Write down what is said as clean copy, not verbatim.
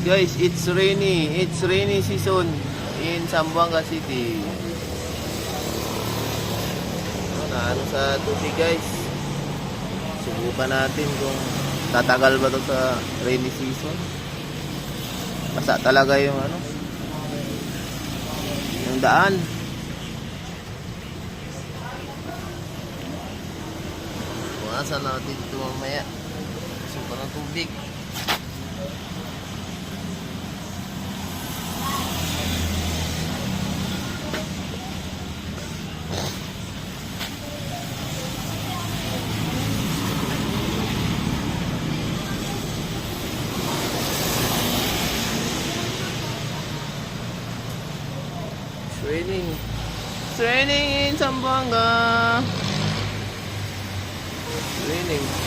Guys, it's rainy. It's rainy season in Zamboanga City. Ano sa tubig, guys. Subukan natin kung tatagal ba 'to sa rainy season. Basa talaga yung yung daan. Buwasan natin ito mamaya. Subukan ng tubig. It's raining in Zamboanga. It's raining.